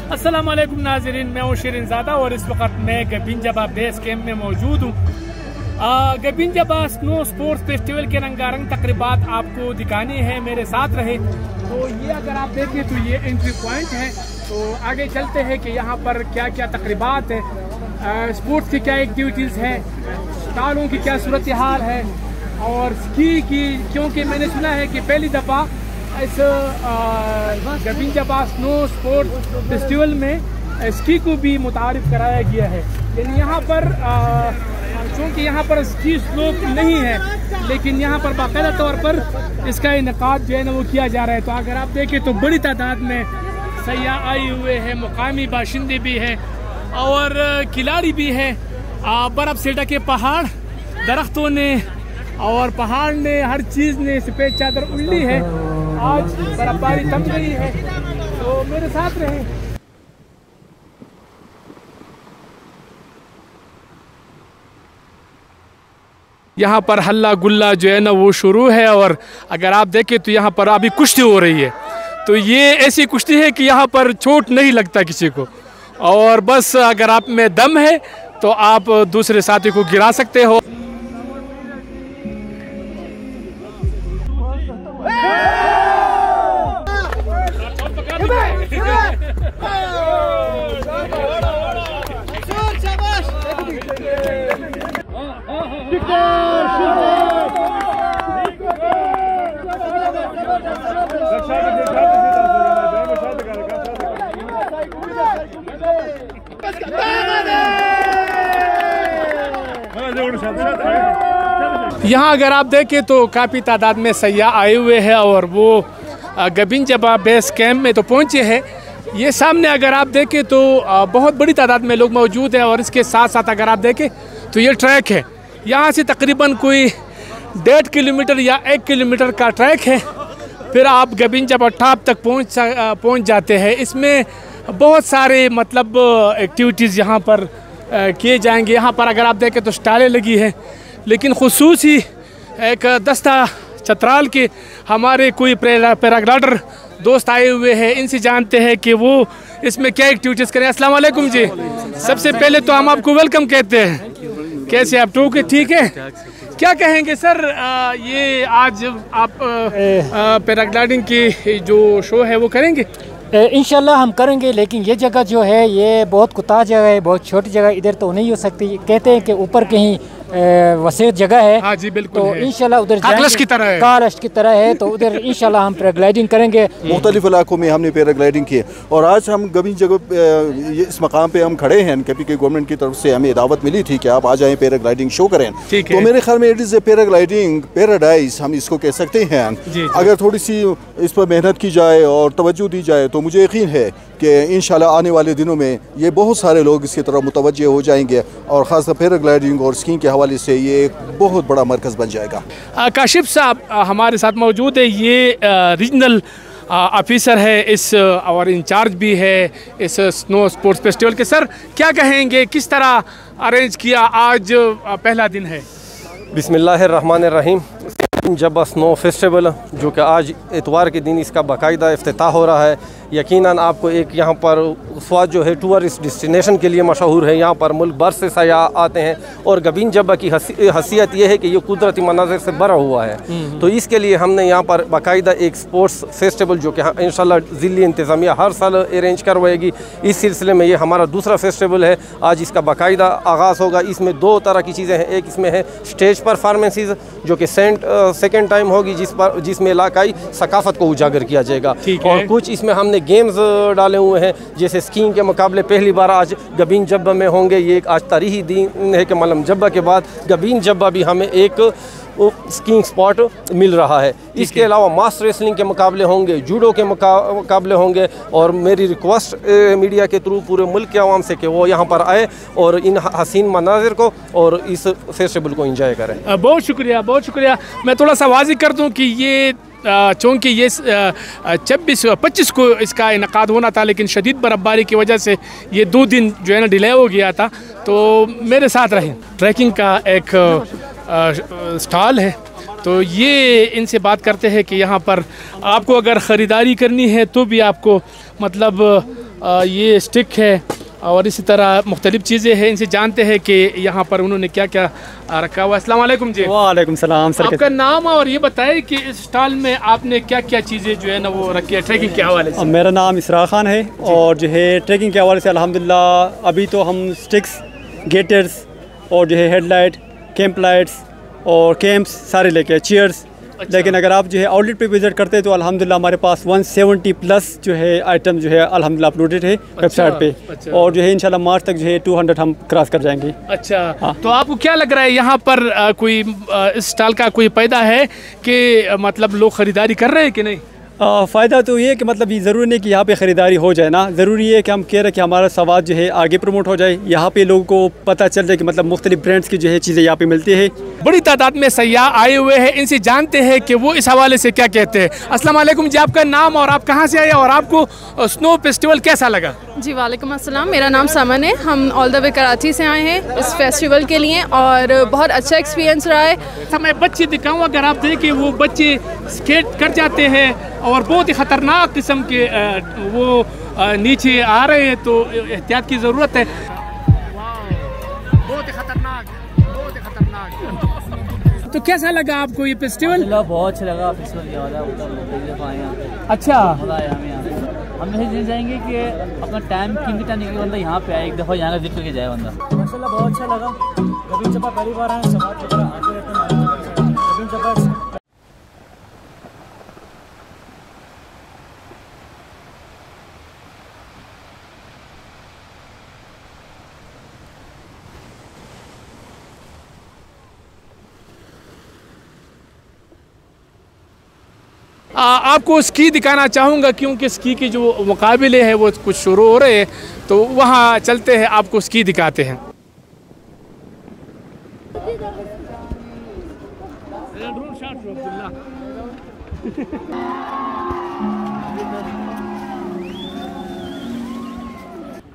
अस्सलाम वालेकुम नाज़रीन, मैं हूँ शिरीनज़ादा और इस वक्त मैं गबिनजबा बेस कैंप में मौजूद हूँ। गबिनजबा स्नो स्पोर्ट्स फेस्टिवल के रंगारंग तकरीबात आपको दिखानी है, मेरे साथ रहे। तो ये अगर आप देखें तो ये एंट्री पॉइंट है। तो आगे चलते हैं कि यहाँ पर क्या क्या तकरीबात है, स्पोर्ट्स की क्या एक्टिविटीज़ हैं, स्टॉलों की क्या सूरत हाल है और स्की की, क्योंकि मैंने सुना है कि पहली दफ़ा इस गबिनजबा स्नो स्पोर्ट्स फेस्टिवल में स्की को भी मुतारिफ कराया गया है। यानी यहाँ पर चूँकि यहाँ पर स्की स्लोप नहीं है, लेकिन यहाँ पर बाकायदा तौर पर इसका इनेकाद जो है ना वो किया जा रहा है। तो अगर आप देखें तो बड़ी तादाद में सयाह आए हुए हैं, मुकामी बाशिंदे भी हैं और खिलाड़ी भी हैं। बर्फ़ से ढके पहाड़, दरख्तों ने और पहाड़ ने, हर चीज़ ने सफ़ेद चादर उल्ली है। आज बर्फबारी थम गई है, तो मेरे साथ रहें। यहाँ पर हल्ला गुल्ला जो है ना वो शुरू है और अगर आप देखें तो यहाँ पर अभी कुश्ती हो रही है। तो ये ऐसी कुश्ती है कि यहाँ पर चोट नहीं लगता किसी को, और बस अगर आप में दम है तो आप दूसरे साथी को गिरा सकते हो। यहाँ अगर आप देखें तो काफ़ी तादाद में सयाह आए हुए हैं और वो गबिनजबा बेस कैंप में तो पहुँचे हैं। ये सामने अगर आप देखें तो बहुत बड़ी तादाद में लोग मौजूद हैं और इसके साथ साथ अगर आप देखें तो ये ट्रैक है। यहाँ से तकरीबन कोई 1.5 किलोमीटर या 1 किलोमीटर का ट्रैक है, फिर आप गबिनजबा टॉप तक पहुँच जाते हैं। इसमें बहुत सारे मतलब एक्टिविटीज़ यहाँ पर किए जाएंगे। यहाँ पर अगर आप देखें तो स्टालें लगी हैं, लेकिन खुसूसी एक दस्ता चतराल के हमारे कोई पैराग्लाइडर दोस्त आए हुए हैं, इनसे जानते हैं कि वो इसमें क्या एक्टिविटीज़ करें। अस्सलाम वालेकुम जी, सबसे पहले तो हम आपको वेलकम कहते हैं। कैसे आप? ठीक है। क्या कहेंगे सर, ये आज आप पैराग्लाइडिंग की जो शो है वो करेंगे? इंशाल्लाह हम करेंगे, लेकिन ये जगह जो है ये बहुत कुताह जगह है, बहुत छोटी जगह, इधर तो नहीं हो सकती। कहते हैं कि ऊपर कहीं वसीअ जगह है। हाँ जी बिल्कुल, तो इंशाल्लाह उधर कालश की तरह है, कालश की तरह है, तो उधर इंशाल्लाह हम पैराग्लाइडिंग करेंगे। मुख्तलिफ इलाकों में हमने पैराग्लाइडिंग की और आज हम गबिनजबा इस मकाम पे हम खड़े हैं। KPK गवर्नमेंट की तरफ से हमें दावत मिली थी कि आप आ जाएं, पैराग्लाइडिंग शो करें। तो मेरे ख्याल में it is a paragliding paradise, हम इसको कह सकते हैं। अगर थोड़ी सी इस पर मेहनत की जाए और तवज्जो दी जाए तो मुझे यकीन है कि इंशाल्लाह आने वाले दिनों में ये बहुत सारे लोग इसकी तरफ मुतवज्जे हो जाएंगे और ख़ासकर पैराग्लाइडिंग और स्कीइंग के हवाले से ये एक बहुत बड़ा मरकज़ बन जाएगा। काशिफ साहब हमारे साथ मौजूद है, ये रीजनल ऑफिसर है इस और इंचार्ज भी है इस स्नो स्पोर्ट्स फेस्टिवल के। सर क्या कहेंगे, किस तरह अरेंज किया, आज पहला दिन है? बिस्मिल्लाहिर्रहमानिर्रहीम। गबिनजबा स्नो फेस्टिवल जो कि आज इतवार के दिन इसका बाकायदा इफ्तिताह हो रहा है। यकीनन आपको एक यहाँ पर स्वाद जो है टूरिस्ट डेस्टिनेशन के लिए मशहूर है। यहाँ पर मुल्क भर से सयाह आते हैं और गबिनजबा की हसीयत ये है कि ये कुदरती मनाज़िर से भरा हुआ है। तो इसके लिए हमने यहाँ पर बाकायदा एक स्पोर्ट्स फेस्टिवल जो कि इंशाल्लाह ज़िली इंतज़ामिया हर साल अरेंज करवाएगी। इस सिलसिले में ये हमारा दूसरा फेस्टिवल है। आज इसका बाकायदा आगाज़ होगा। इसमें 2 तरह की चीज़ें हैं। एक इसमें है स्टेज परफॉर्मेंसेस जो कि सेकेंड टाइम होगी, जिसमें इलाकाई सकाफ़त को उजागर किया जाएगा। और कुछ इसमें हमने गेम्स डाले हुए हैं, जैसे स्कीइंग के मुकाबले पहली बार आज गबिनजबा में होंगे। ये एक आज तारीखी दिन है कि मलम जब्बा के बाद गबिनजबा भी हमें एक स्कीइंग स्पॉट मिल रहा है। इसके अलावा मास रेसलिंग के मुकाबले होंगे, जूडो के मुकाबले होंगे। और मेरी रिक्वेस्ट मीडिया के थ्रू पूरे मुल्क के आवाम से कि वो यहाँ पर आए और इन हसीन मनाजिर को और इस फेस्टिवल को एंजॉय करें। बहुत शुक्रिया, बहुत शुक्रिया। मैं थोड़ा सा वाज़िह कर दूँ कि ये चूँकि ये 26 को इसका इनकाद होना था, लेकिन शदीद बर्फ़बारी की वजह से ये 2 दिन जो है ना डिले हो गया था। तो मेरे साथ रहें। ट्रैकिंग का एक स्टॉल है, तो ये इनसे बात करते हैं कि यहाँ पर आपको अगर ख़रीदारी करनी है तो भी आपको मतलब ये स्टिक है और इसी तरह मुख्तलिफ चीज़ें हैं। इनसे जानते हैं कि यहाँ पर उन्होंने क्या क्या रखा हुआ है। अस्सलाम वालेकुम जी। वालेकुम सलाम सर। आपका नाम और ये बताएं कि इस स्टॉल में आपने क्या क्या चीज़ें जो है ना वो रखी है ट्रैकिंग के हवाले से। मेरा नाम इसरार खान है और जो है ट्रैकिंग के हवाले से अल्हम्दुलिल्लाह अभी तो हम स्टिक्स, गेटर्स और जो है हेडलाइट, कैंप लाइट्स और कैंप्स सारे लेके, चेयर्स। अच्छा। लेकिन अगर आप जो है आउटलेट पे विज़िट करते हैं तो अल्हम्दुलिल्लाह हमारे पास 170 प्लस जो है आइटम जो है अल्हम्दुलिल्लाह अपलोडेड है वेबसाइट पे। अच्छा। और जो है इंशाल्लाह मार्च तक जो है 200 हम क्रॉस कर जाएंगे। अच्छा। हाँ। तो आपको क्या लग रहा है यहाँ पर कोई इस स्टॉल का कोई फ़ायदा है कि मतलब लोग ख़रीदारी कर रहे हैं कि नहीं? फ़ायदा तो ये है कि मतलब ये ज़रूरी नहीं कि यहाँ पे ख़रीदारी हो जाए ना, ज़रूरी है कि हम कह रहे हैं कि हमारा सवाद जो है आगे प्रमोट हो जाए, यहाँ पे लोगों को पता चल जाए कि मतलब मुख्तलिफ ब्रांड्स की जो है चीज़ें यहाँ पे मिलती है। बड़ी तादाद में सयाह आए हुए हैं, इनसे जानते हैं कि वो इस हवाले से क्या कहते हैं। अस्सलाम वालेकुम जी, आपका नाम और आप कहाँ से आए और आपको स्नो फेस्टिवल कैसा लगा? जी वालेकुम अस्सलाम, मेरा नाम समन है। हम ऑल द वे कराची से आए हैं इस फेस्टिवल के लिए और बहुत अच्छा एक्सपीरियंस रहा है। मैं बच्चे दिखाऊँ, अगर आप देखें वो बच्चे स्केट कर जाते हैं और बहुत ही ख़तरनाक किस्म के वो नीचे आ रहे हैं, तो एहतियात की ज़रूरत है। बहुत ही खतरनाक, बहुत ही खतरनाक। तो कैसा लगा आपको ये फेस्टिवल? बहुत अच्छा लगा फेस्टिवल के बाद। अच्छा, हम यही जाएंगे कि अपना टाइम कीमती टाइम निकल बंदा यहाँ पे आए, एक दफ़ा यहाँ का विजिट करके जाए बंदा। माशाल्लाह बहुत अच्छा लगा। कभी जब पहली बार आए समाज वगैरह आते रहते हैं। आपको स्की दिखाना चाहूँगा क्योंकि स्की के जो मुकाबले हैं वो कुछ शुरू हो रहे हैं, तो वहाँ चलते हैं, आपको स्की दिखाते हैं।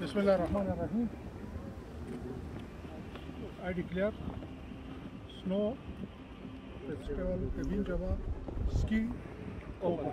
बिस्मिल्लाहिर्रहमानिर्रहीम। I declare snow festival Kabin Jaba ski over.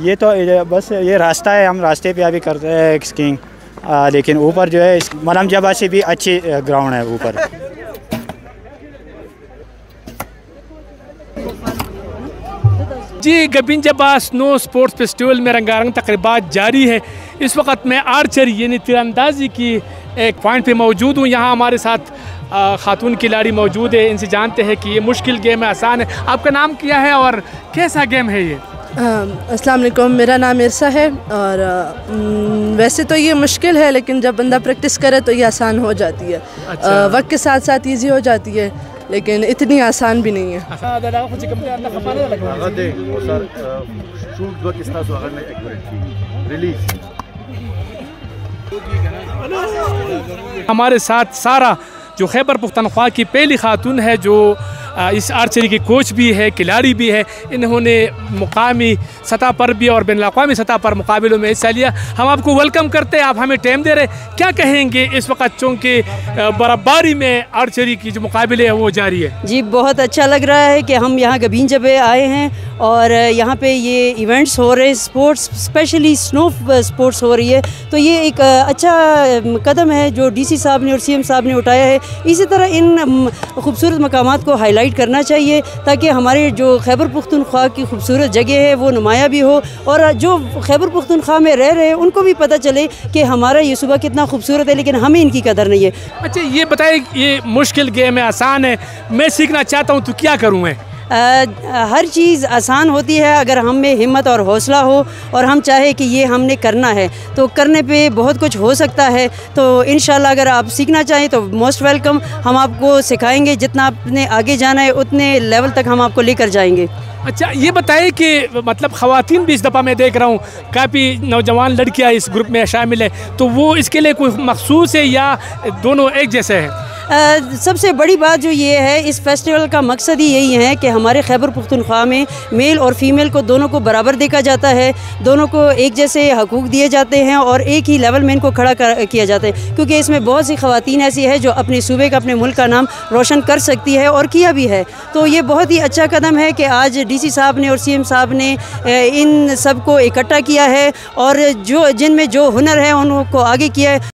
ये तो बस ये रास्ता है, हम रास्ते पे अभी करते हैं स्कीइंग, लेकिन ऊपर जो है मलम जबा से भी अच्छी ग्राउंड है ऊपर। जी, गबिन जबा स्नो स्पोर्ट्स फेस्टिवल में रंगारंग तकरीबात जारी है। इस वक्त मैं आर्चरी यानी तीरंदाजी की एक पॉइंट पे मौजूद हूँ। यहाँ हमारे साथ खातून खिलाड़ी मौजूद है, इनसे जानते हैं कि ये मुश्किल गेम है, आसान है। आपका नाम क्या है और कैसा गेम है ये? अस्सलाम वालेकुम, मेरा नाम इरसा है और वैसे तो ये मुश्किल है लेकिन जब बंदा प्रैक्टिस करे तो ये आसान हो जाती है। अच्छा। वक्त के साथ साथ ईजी हो जाती है लेकिन इतनी आसान भी नहीं है। हमारे साथ सारा जो खैबर पुख्तनख्वा की पहली खातून है जो इस आर्चरी की कोच भी है, खिलाड़ी भी है। इन्होंने मुकामी सतह पर भी और बैनुल-अक़वामी सतह पर मुकाबलों में हिस्सा लिया। हम आपको वेलकम करते हैं, आप हमें टाइम दे रहे। क्या कहेंगे इस वक्त चूँकि बर्फ़बारी में आर्चरी की जो मुकाबले हैं वो जारी है? जी, बहुत अच्छा लग रहा है कि हम यहाँ गबीन जबे आए हैं और यहाँ पे ये इवेंट्स हो रहे हैं, स्पोर्ट्स स्पेशली स्नो स्पोर्ट्स हो रही है, तो ये एक अच्छा कदम है जो डीसी साहब ने और सीएम साहब ने उठाया है। इसी तरह इन खूबसूरत मकामात को हाईलाइट करना चाहिए ताकि हमारे जो खैबर पुख्तनख्वा की खूबसूरत जगह है वो नुमाया भी हो और जो खैबर पुख्तनख्वा में रह रहे हैं उनको भी पता चले कि हमारा ये सूबा कितना खूबसूरत है लेकिन हमें इनकी कदर नहीं है। अच्छा, ये बताइए, ये मुश्किल गेम है, आसान है, मैं सीखना चाहता हूँ तो क्या करूँ मैं? हर चीज़ आसान होती है अगर हम में हिम्मत और हौसला हो और हम चाहे कि ये हमने करना है तो करने पे बहुत कुछ हो सकता है। तो इंशाल्लाह अगर आप सीखना चाहें तो मोस्ट वेलकम, हम आपको सिखाएंगे, जितना आपने आगे जाना है उतने लेवल तक हम आपको लेकर जाएंगे। अच्छा, ये बताइए कि मतलब ख़वातीन भी इस दफ़ा मैं देख रहा हूँ काफ़ी नौजवान लड़कियाँ इस ग्रुप में शामिल है, तो वो इसके लिए कोई मखसूस है या दोनों एक जैसे हैं? सबसे बड़ी बात जो ये है, इस फेस्टिवल का मकसद ही यही है कि हमारे खैबर पख्तूनख्वा में मेल और फीमेल को दोनों को बराबर देखा जाता है, दोनों को एक जैसे हकूक़ दिए जाते हैं और एक ही लेवल में इनको खड़ा किया जाता है, क्योंकि इसमें बहुत सी ख़वातीन ऐसी है जो अपने सूबे का, अपने मुल्क का नाम रोशन कर सकती है और किया भी है। तो ये बहुत ही अच्छा कदम है कि आज DC साहब ने और CM साहब ने इन सब को इकट्ठा किया है और जो जिनमें जो हुनर है उनको आगे किया है।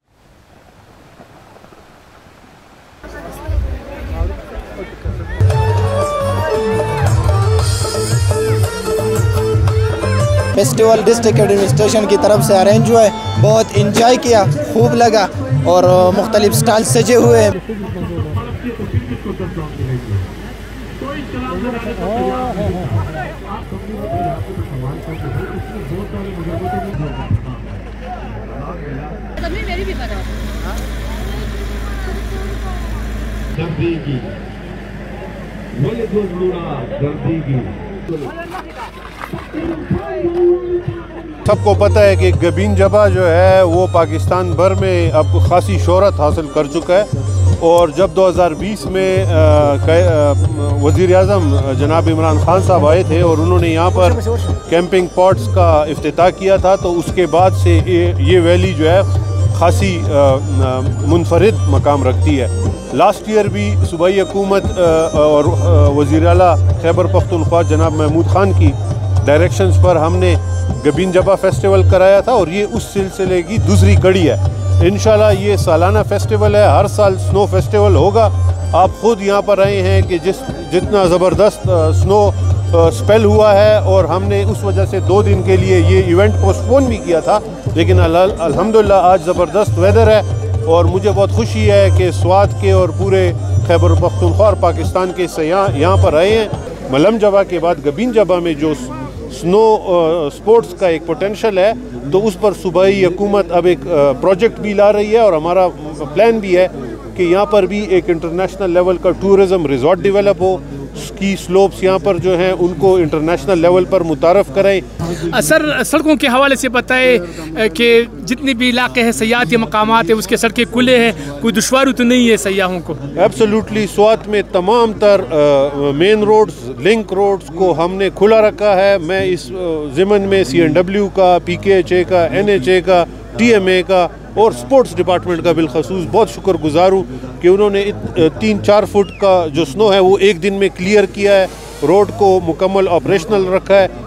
फेस्टिवल डिस्ट्रिक्ट एडमिनिस्ट्रेशन की तरफ से अरेंज हुआ है, बहुत इंजॉय किया, खूब लगा और मुख्तलिफ स्टॉल सजे हुए हैं। सबको पता है कि गबीन जबा जो है वो पाकिस्तान भर में अब खासी शोहरत हासिल कर चुका है और जब 2020 में वज़ीर आज़म जनाब इमरान खान साहब आए थे और उन्होंने यहाँ पर कैंपिंग पॉट्स का इफ्तिताह किया था, तो उसके बाद से ये वैली जो है खासी मुनफरिद मकाम रखती है। लास्ट ईयर भी सूबाई हुकूमत और वज़ीर आला खैबर पख्तूनख्वा जनाब महमूद खान की डायरेक्शंस पर हमने गबीन जबा फेस्टिवल कराया था और ये उस सिलसिले की दूसरी कड़ी है। इंशाल्लाह ये सालाना फेस्टिवल है, हर साल स्नो फेस्टिवल होगा। आप ख़ुद यहाँ पर आए हैं कि जितना ज़बरदस्त स्नो स्पेल हुआ है और हमने उस वजह से 2 दिन के लिए ये इवेंट पोस्टपोन भी किया था, लेकिन अल्हम्दुलिल्लाह आज ज़बरदस्त वेदर है और मुझे बहुत खुशी है कि स्वात के और पूरे खैबर पख्तूनख्वा और पाकिस्तान के सयाह यहाँ पर आए हैं। मलम जबा के बाद गबीन जबा में जो स्नो स्पोर्ट्स का एक पोटेंशल है, तो उस पर सूबाई हुकूमत अब एक प्रोजेक्ट भी ला रही है और हमारा प्लान भी है कि यहाँ पर भी एक इंटरनेशनल लेवल का टूरिज़म रिजॉर्ट डेवलप हो, स्की स्लोप्स यहाँ पर जो हैं उनको इंटरनेशनल लेवल पर मुतारफ़ करें। सर, सड़कों के हवाले से बताएं कि जितने भी इलाके हैं, सयाहती मकामात है, उसके सड़कें खुले हैं, कोई दुश्वारी तो नहीं है सयाहों को? एब्सोल्युटली, स्वात में तमाम तर मेन रोड्स, लिंक रोड्स को हमने खुला रखा है। मैं इस ज़िमन में CNW का, PKHA का, NHA का, TMA का और स्पोर्ट्स डिपार्टमेंट का बिलखसूस बहुत शुक्रगुजार हूँ कि उन्होंने 3-4 फुट का जो स्नो है वो एक दिन में क्लियर किया है, रोड को मुकम्मल ऑपरेशनल रखा है।